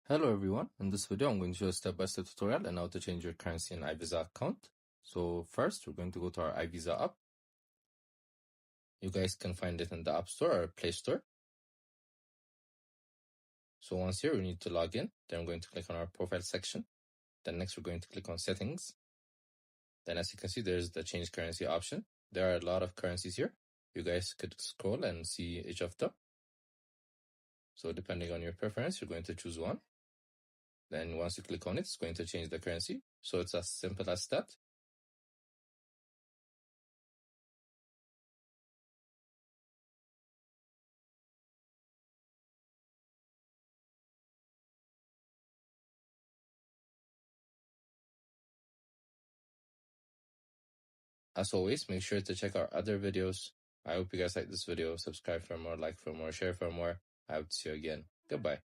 Hello everyone, in this video I'm going to show a step-by-step tutorial on how to change your currency in iVisa account. So first we're going to go to our iVisa app. You guys can find it in the App Store or Play Store. So once here we need to log in, then we're going to click on our profile section. Then next we're going to click on settings. Then as you can see there's the change currency option. There are a lot of currencies here. You guys could scroll and see each of them. So depending on your preference you're going to choose one. Then once you click on it, it's going to change the currency. So it's as simple as that. As always, make sure to check our other videos. I hope you guys like this video. Subscribe for more, like for more, share for more. I hope to see you again. Goodbye.